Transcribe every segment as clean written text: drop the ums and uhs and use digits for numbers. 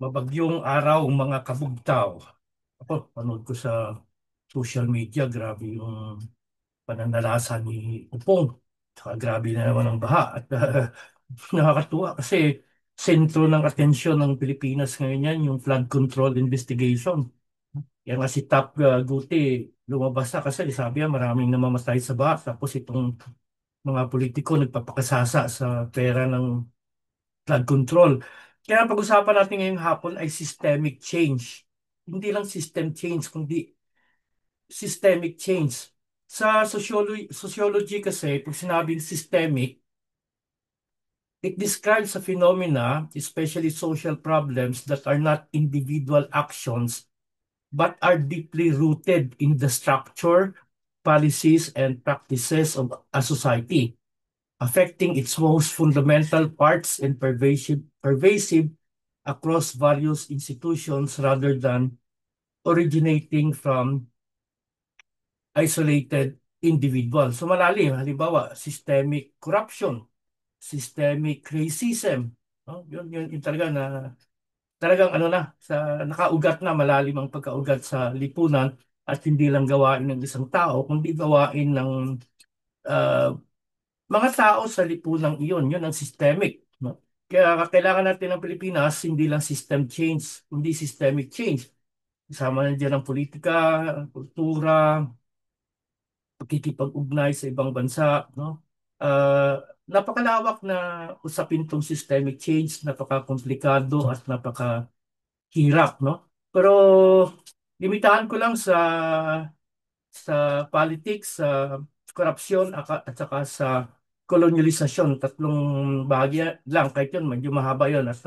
Mabagyong araw, mga kabugtaw. Ako, panood ko sa social media, grabe yung pananalasa ni Upong. Saka grabe na naman ang baha. At nakakatuwa kasi sentro ng atensyon ng Pilipinas ngayon yan, yung flood control investigation. Yan nga si Tap Guti, lumabas na kasi sabi niya maraming namamatay sa baha. Tapos itong mga politiko nagpapakasasa sa pera ng flood control. Kaya ang pag-usapan natin ngayong hapon ay systemic change. Hindi lang system change, kundi systemic change. Sa sociology kasi, pag sinabing systemic, it describes a phenomena, especially social problems, that are not individual actions, but are deeply rooted in the structure, policies, and practices of a society, affecting its most fundamental parts and pervasive across various institutions rather than originating from isolated individuals. So malalim, halimbawa, systemic corruption, systemic racism. No? Yun talaga na talagang ano na, nakaugat na, malalim ang pagkaugat sa lipunan at hindi lang gawain ng isang tao, kundi gawain ng ah, mga tao sa lipunang iyon. Yun ang systemic. No? Kaya kailangan natin ng Pilipinas, hindi lang system change, kundi systemic change. Kasama na dyan ang politika, ang kultura, pagkikipag-ugnay sa ibang bansa, no? Napakalawak na usapin tong systemic change, napakakomplikado at napakahirap, no? Pero limitahan ko lang sa politics, sa korupsyon at saka sa kolonyalisasyon. Tatlong bahagi lang, kahit yun, medyo mahaba yun at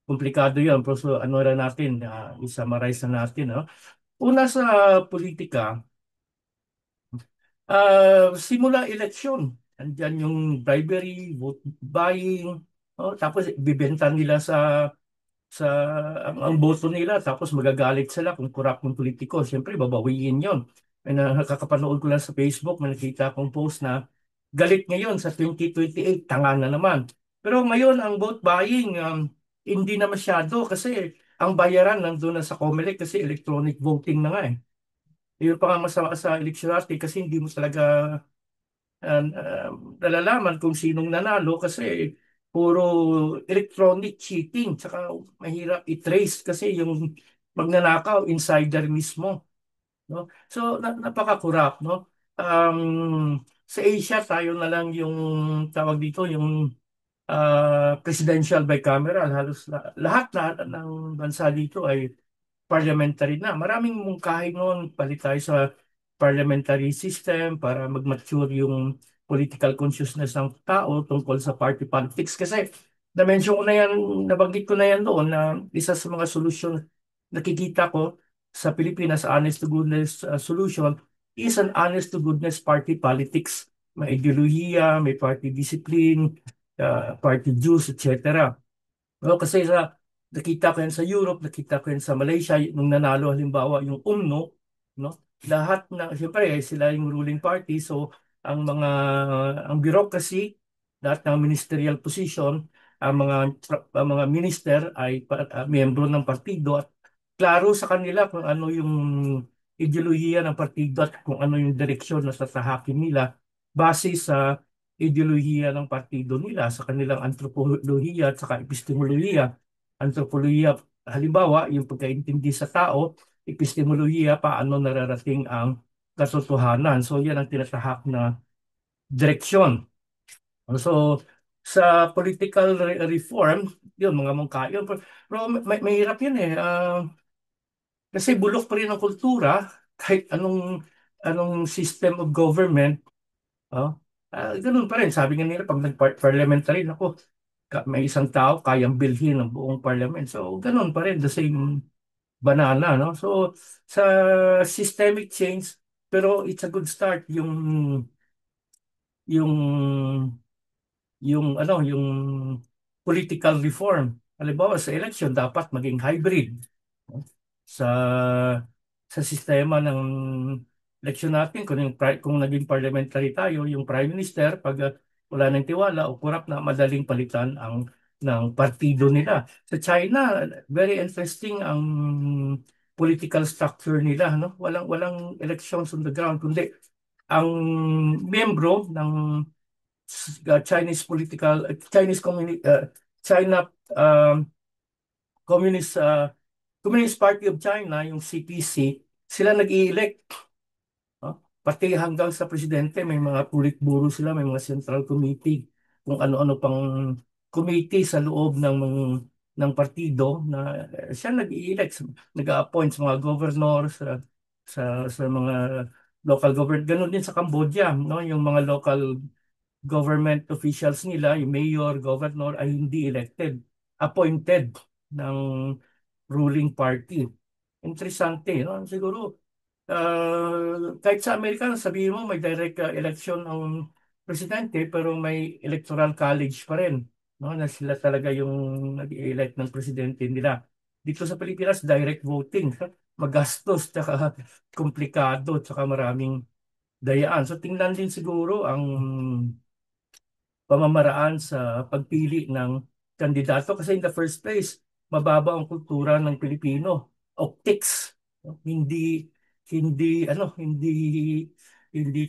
komplikado yun. Pero so, ano rin natin, isa-summarize na natin, no? Una sa politika, simula eleksyon, andyan yung bribery, vote buying, oh, tapos bibenta nila sa ang boto nila, tapos magagalit sila kung corrupt ng politiko. Siyempre, babawiin yon. May nakakapanood ko lang sa Facebook, may nakita akong post na galit ngayon sa 2028, tanga na naman. Pero ngayon, ang vote buying, hindi na masyado kasi ang bayaran nandun na sa COMELEC kasi electronic voting na nga eh. Yun pa nga masama sa eleksyon natin kasi hindi mo talaga nalalaman kung sinong nanalo kasi puro electronic cheating. Tsaka mahirap i-trace kasi yung magnanakaw, insider mismo. No? So, napaka-corrupt. No? Sa Asia, tayo na lang yung tawag dito, yung presidential bicameral. Halos lahat ng bansa dito ay parliamentary na. Maraming mungkahi noon, palit tayo sa parliamentary system para mag-mature yung political consciousness ng tao tungkol sa party politics. Kasi na-mention ko na yan, nabanggit ko na yan doon na isa sa mga solusyon nakikita ko sa Pilipinas, honest to goodness solution is an honest to goodness party politics. May ideolohiya, may party discipline, party dues, etc. Well, kasi nakita ko yan sa Europe, nakita ko yan sa Malaysia, nung nanalo halimbawa yung UMNO, no? Lahat na, siyempre, sila yung ruling party, so ang bureaucracy, lahat ng ministerial position, ang mga minister ay miyembro ng partido at klaro sa kanila kung ano yung ideolohiya ng partido at kung ano yung direksyon na tatahakin nila base sa ideolohiya ng partido nila, sa kanilang antropolohiya at saka epistemolohiya. Antropolohiya, halimbawa, yung pagkaintindi sa tao, epistemolohiya, paano nararating ang katotohanan. So, yan ang tinatahak na direksyon. So, sa political reform, yun, mga mungka, yun. Pero mahirap yun eh. Kasi bulok pa rin ang kultura, kahit anong system of government. Oh. Ganun pa rin. Sabi nga nila, pag nag-parliamentary, ako, may isang tao kayang bilhin ng buong parliament. So, ganun pa rin. The same banana, no? So, sa systemic change, pero it's a good start yung yung political reform. Halimbawa sa election dapat maging hybrid, no? Sa sistema ng eleksyon natin kung naging parliamentary tayo, yung prime minister pag wala ng tiwala o kurap na madaling palitan ang ng partido nila. Sa China, very interesting ang political structure nila, no? Walang elections on the ground, kundi ang miyembro ng Chinese China um, Communist Communist Party of China, yung CPC, sila nag-i-elect. No? Pati hanggang sa presidente, may mga politburo sila, may mga central committee, kung ano-ano pang committee sa loob ng partido na siya nag-i-elect, nag-a-appoint sa mga governor, sa mga local government. Ganun din sa Cambodia, no? Yung mga local government officials nila, yung mayor, governor, ay hindi elected, appointed ng ruling party. Interesante, no? Siguro, kahit sa Amerika, sabihin mo may direct election ng presidente, pero may electoral college pa rin, no? Na sila talaga yung nag-elect ng presidente nila. Dito sa Pilipinas, direct voting. Magastos, tsaka komplikado, tsaka maraming dayaan. So tingnan din siguro ang pamamaraan sa pagpili ng kandidato kasi in the first place, mababa ang kultura ng Pilipino. Optics, no? Hindi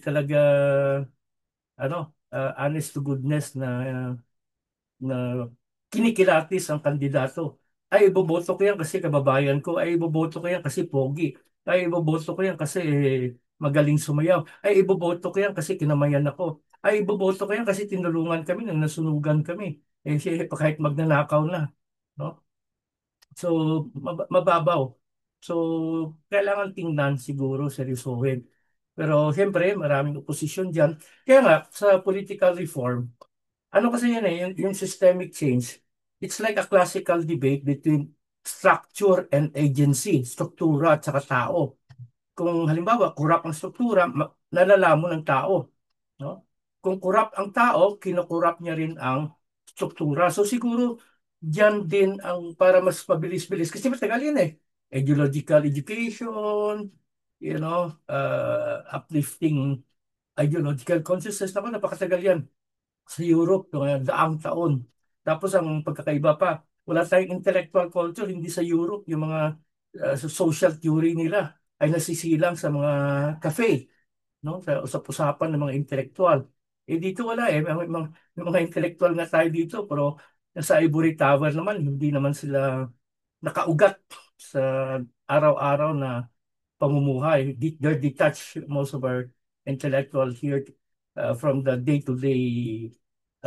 talaga honest to goodness na kinikilatis ang kandidato. Ay, iboboto ko yan kasi kababayan ko. Ay, iboboto ko yan kasi pogi. Ay, iboboto ko yan kasi magaling sumayaw. Ay, iboboto ko yan kasi kinamayan ako. Ay, iboboto ko yan kasi tinulungan kami nang nasunugan kami. Eh, siya, kahit magnanakaw na. No? So, mababaw. So, kailangan tingnan siguro, seryosohin. Pero siyempre, maraming oposisyon dyan. Kaya nga, sa political reform, ano kasi yan yung systemic change, it's like a classical debate between structure and agency, struktura at saka tao. Kung halimbawa, corrupt ang struktura, nalalaman ng tao. No? Kung corrupt ang tao, kinukurap niya rin ang struktura. So siguro, diyan din ang para mas mabilis-bilis. Kasi matagal yan eh. Ideological education, uplifting ideological consciousness. Naku, napakatagal yan sa Europe, mga daang taon. Tapos ang pagkakaiba pa, wala tayong intellectual culture, hindi sa Europe, yung mga social theory nila ay nasisilang sa mga cafe, no? Sa usap-usapan ng mga intellectual. Eh dito wala eh, may mga intellectual nga tayo dito, pero sa Ivory Tower naman, hindi naman sila nakaugat sa araw-araw na pamumuhay. They're detached, most of our intellectuals here from the day-to-day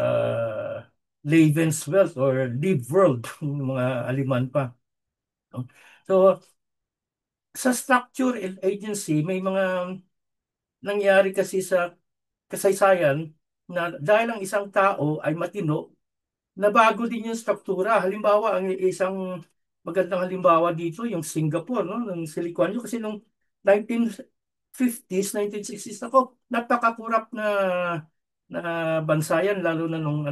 uh, Lebenswelt or live world, yung mga aliman pa. So, sa structure and agency, may mga nangyari kasi sa kasaysayan na dahil ang isang tao ay matino, nabago din yung struktura. Halimbawa, ang isang magandang halimbawa dito, yung Singapore, no? Ng si Lee Kuan Yew. Kasi nung 1950s, 1960s, ako, napakakurap na bansa yan, lalo na nung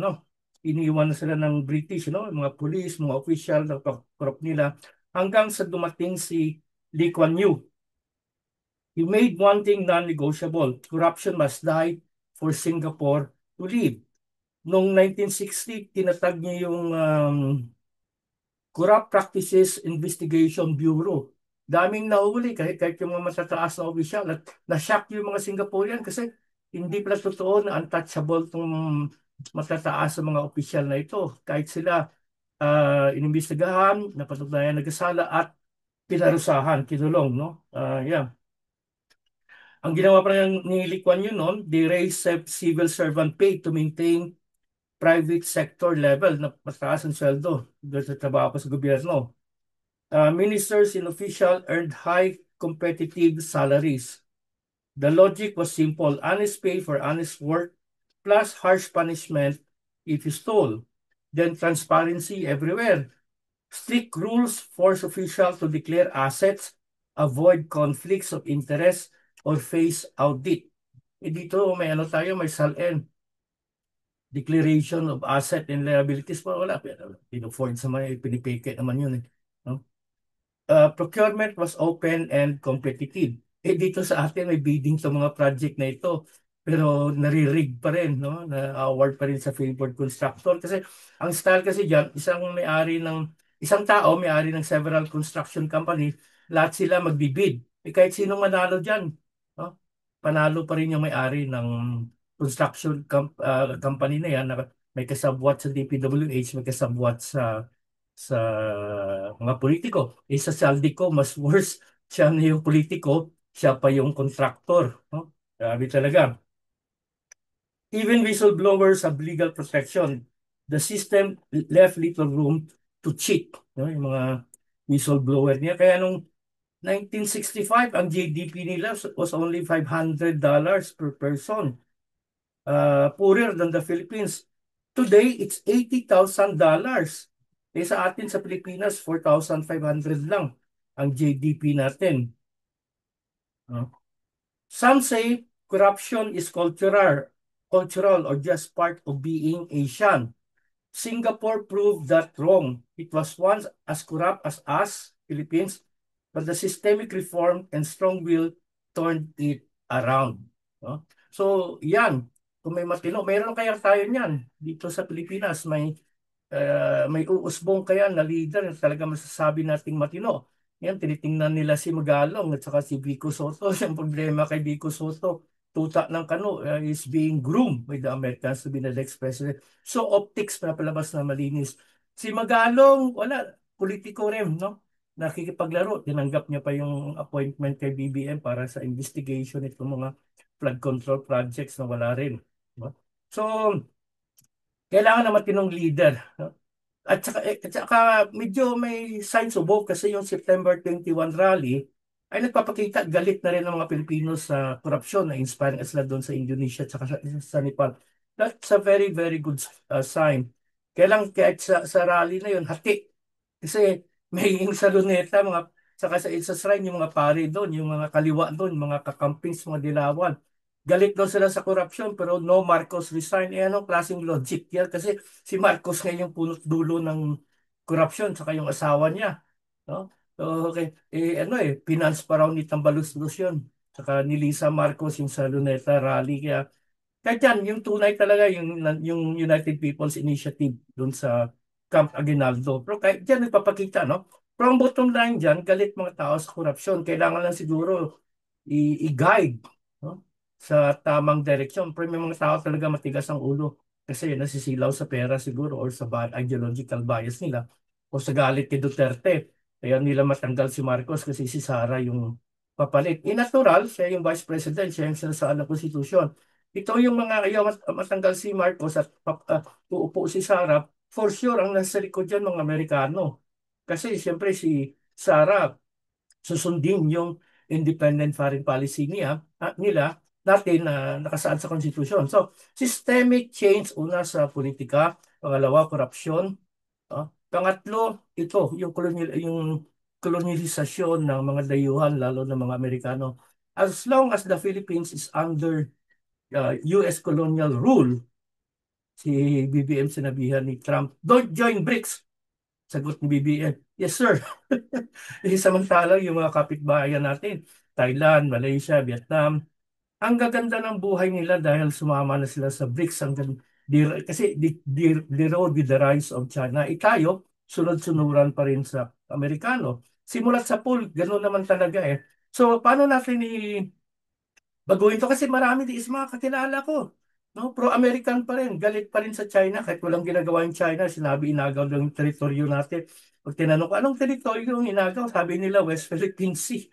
iniwan na sila ng British, no? Yung mga police, mga official, napakakurap nila. Hanggang sa dumating si Lee Kuan Yew. He made one thing non-negotiable. Corruption must die for Singapore to live. Noong 1960, tinatag niya yung Corrupt Practices Investigation Bureau. Daming nahuli kahit yung mga matataas na opisyal at na-shock yung mga Singaporean kasi hindi pala totoo na untouchable itong matataas sa mga opisyal na ito. Kahit sila inimbestigahan, napatunayan nagkasala at pinarusahan, kinulong, no? Yeah. Ang ginawa pa ni Lee Kuan Yew noon, they raised civil servant pay to maintain private sector level na mataas ang sweldo dahil sa trabaho pa sa gobyerno. Ministers and officials earned high competitive salaries. The logic was simple: honest pay for honest work plus harsh punishment if you stole. Then transparency everywhere. Strict rules force officials to declare assets, avoid conflicts of interest, or face audit. E dito may may SALN, Declaration of Asset and Liabilities pa wala. Pino-forge sa mga pinipike naman yun eh. No? Procurement was open and competitive. Eh dito sa atin may bidding sa mga project na ito. pero nare-rig pa rin, no? Na-award pa rin sa favored constructor. Kasi ang style kasi dyan, isang tao may-ari ng several construction company, lahat sila magbibid. Kahit sinong manalo dyan, no? Panalo pa rin yung may-ari ng company na yan, na may kasabwat sa DPWH, may kasabwat sa mga politiko. Sa Saldico, mas worse, siya na yung politiko, siya pa yung contractor, no? Grabe talaga. Even whistleblowers have legal protection. The system left little room to cheat. No? Yung mga whistleblower niya. Kaya nung 1965, ang GDP nila was only $500 per person. Poorer than the Philippines. Today, it's $80,000. Sa atin sa Pilipinas, 4,500 lang ang GDP natin. No? Some say corruption is cultural or just part of being Asian. Singapore proved that wrong. It was once as corrupt as us, Philippines, but the systemic reform and strong will turned it around. No? So, yan. Kung may matino, meron kaya tayo niyan dito sa Pilipinas. May uusbong kaya na leader na talaga masasabi nating matino. Yan, tinitingnan nila si Magalong at saka si Vico Soto. Yung problema kay Vico Soto, tuta ng kano is being groomed by the Americans to be the next president. So optics na palabas na malinis. Si Magalong, wala, politiko rin, no? Nakikipaglaro. Tinanggap niya pa yung appointment kay BBM para sa investigation itong mga flood control projects na wala rin. No? So, kailangan na matinong leader. No? At saka medyo may signs of hope kasi yung September 21 rally ay nagpapakita galit na rin ng mga Pilipino sa korupsyon na inspiring sila doon sa Indonesia at saka sa Nepal. That's a very, very good sign. Kailang kahit sa rally na yun, hati. Kasi may yung sa Luneta, saka sa shrine, yung mga pare doon, yung mga kaliwa doon, mga kakampings, mga dilawan. Galit daw sila sa korupsyon pero no Marcos resign. Anong klaseng logic yan? Kasi si Marcos ngayon yung punot dulo ng korupsyon saka yung asawa niya. No? So, okay. Finance pa raw ni Tambalus yun. Saka ni Lisa Marcos yung sa Luneta rally. Kahit yan, yung tunay talaga, yung United People's Initiative doon sa Camp Aguinaldo. Pero kahit dyan nagpapakita, no? Pero ang bottom line dyan, galit mga tao sa korupsyon. Kailangan lang siguro i-guide, no? Sa tamang direksyon. Pero may mga tao talaga matigas ang ulo kasi nasisilaw sa pera siguro or sa ideological bias nila o sa galit kay Duterte. Kaya nila matanggal si Marcos kasi si Sara yung papalit. Natural, siya yung vice president, siya yung sinasaan ng konstitusyon. Ito yung mga ayaw matanggal si Marcos at uupo si Sara. For sure, ang nasa likod dyan mga Amerikano. Kasi siyempre si Sara susundin yung independent foreign policy nila natin na nakasaad sa konstitusyon. So, systemic change una sa politika, pangalawa, korupsyon. Pangatlo, ito, yung kolonyalisasyon ng mga dayuhan, lalo ng mga Amerikano. As long as the Philippines is under US colonial rule, si BBM sinabihan ni Trump, don't join BRICS. Sagot ni BBM, yes sir. Samantalang yung mga kapitbahayan natin, Thailand, Malaysia, Vietnam, ang gaganda ng buhay nila dahil sumama na sila sa BRICS kasi the road with the rise of China. Tayo, sunod-sunuran pa rin sa Amerikano. Simulat sa pool, gano'n naman talaga eh. So, paano natin baguhin to kasi marami din is mga kakilala ko. No, pro-American pa rin, galit pa rin sa China kahit walang ginagawa yung China, sinabi inagaw lang yung teritoryo natin. Pag tinanong ko, anong teritoryo yung inagaw? Sabi nila, West Philippine Sea.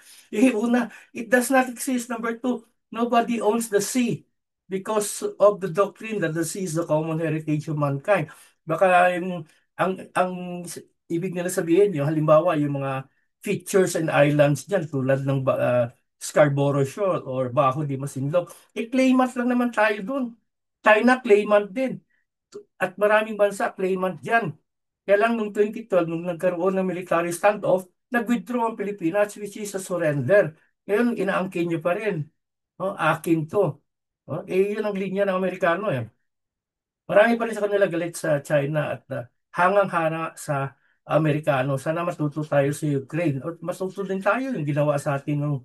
Una, it does not exist. Number two, nobody owns the sea because of the doctrine that the sea is the common heritage of mankind. Baka ang ibig nila sabihin, yung halimbawa, yung mga features and islands dyan tulad ng Scarborough Shoal or Bajo de Masinloc. Claimant lang naman tayo dun. China claimant din. At maraming bansa claimant dyan. Kaya lang noong 2012, nung nagkaroon ng military standoff, nag-withdraw ang Pilipinas which is a surrender. Ngayon, inaangkin nyo pa rin. Akin to. Yun ang linya ng Amerikano eh. Marami pa rin sa kanila galit sa China at hangang-hana sa Amerikano. Sana matuto tayo sa Ukraine. At matuto din tayo yung ginawa sa atin ng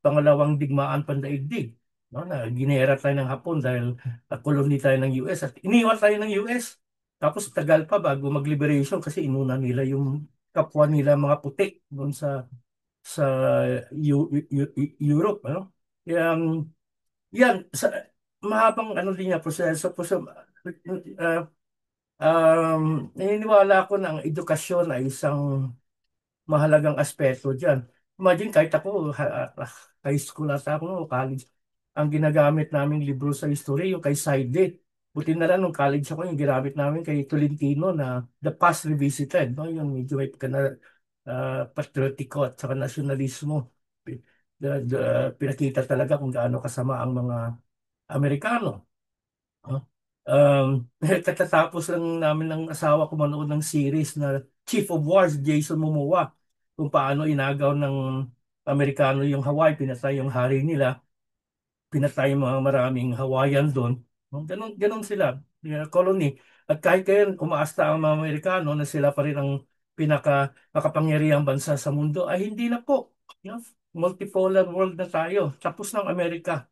pangalawang digmaan pandaigdig. no, na ginera tayo ng Hapon dahil koloni tayo ng US at iniwan tayo ng US. Tapos tagal pa bago mag-liberation kasi inuna nila yung kapwa nila mga puti doon sa Europe, ano? Yan, yan sa mahabang ano din niya proseso po sa naniniwala ako na ang edukasyon ay isang mahalagang aspeto dyan. Imagine kahit ako, high school ata ako, no, college, ang ginagamit naming libro sa history, yung kay Saide. Buti na lang nung college ako, yung ginamit namin kay Tolentino na The Past Revisited, no? Yung medyo may patriotiko at saka nasyonalismo. Pinakita talaga kung gaano kasama ang mga Amerikano. No? Katatapos lang namin ng asawa ko manood ng series na Chief of Wars, Jason Momoa, kung paano inagaw ng Amerikano yung Hawaii, pinatay yung hari nila, pinatay yung mga maraming Hawaiian doon. No? Ganon, ganon sila, yung colony. At kahit kayo umaasta ang mga Amerikano na sila pa rin ang pinaka makapangyarihang bansa sa mundo, ay hindi na po. You know, multipolar world na tayo. Tapos ng Amerika.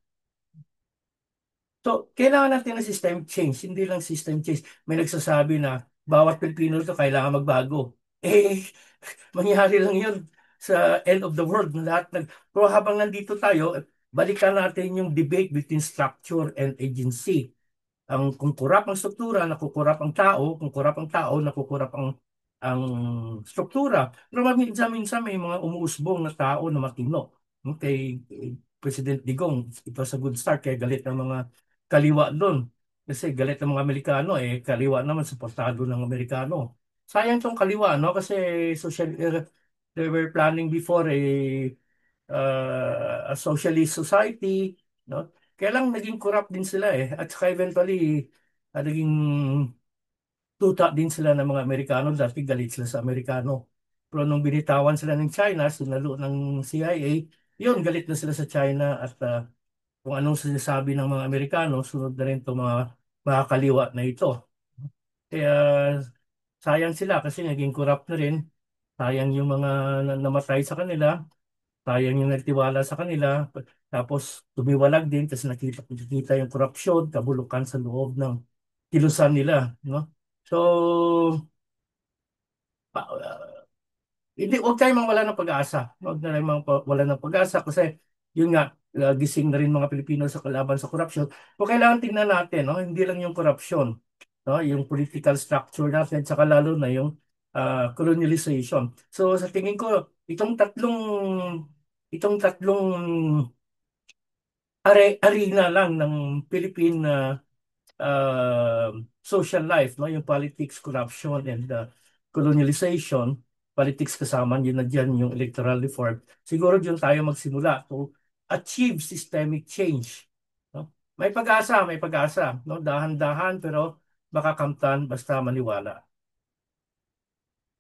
So, kailangan natin ng system change, hindi lang system change. May nagsasabi na bawat Pilipino to kailangan magbago. Eh, mangyari lang yun sa end of the world. Lahat pero habang nandito tayo, balikan natin yung debate between structure and agency. Kung kurap ang struktura, nakukurap ang tao. Kung kurap ang tao, nakukurap ang struktura. Pero minsan may mga umuusbong na tao na matino. Kay President Digong, ito sa good start, kaya galit ng mga kaliwa doon. Kasi galit ng mga Amerikano, kaliwa naman, suportado ng Amerikano. Sayang tong kaliwa, no? Kasi social, they were planning before a socialist society, no? Kaya lang naging corrupt din sila At saka eventually, naging tuta din sila ng mga Amerikano dahil galit sila sa Amerikano. Pero nung binitawan sila ng China, sinalo ng CIA, yun, galit na sila sa China at kung anong sinasabi ng mga Amerikano, sunod na rin itong mga kaliwa na ito. Kaya sayang sila kasi naging corrupt na rin. Sayang yung mga namatay sa kanila. Sayang yung nagtiwala sa kanila. Tapos tumiwalag din kasi nakita yung korupsyon, kabulukan sa loob ng kilusan nila. No? So, hindi, huwag tayong mawala ng pag-asa. Huwag na tayong mawala ng pag-asa kasi yun nga, gising na rin mga Pilipino sa kalaban sa korupsyon. So, kailangan tingnan natin, no? Hindi lang yung korupsyon, no? Yung political structure natin, saka lalo na yung colonialization. So, sa tingin ko, itong tatlong arena lang ng Philippine uh, social life, no? Yung politics, corruption, and colonialization, politics kasama yun na dyan yung electoral reform. Siguro dyan tayo magsimula to achieve systemic change. No? May pag-asa, no? Dahan-dahan pero makakamtan basta maniwala.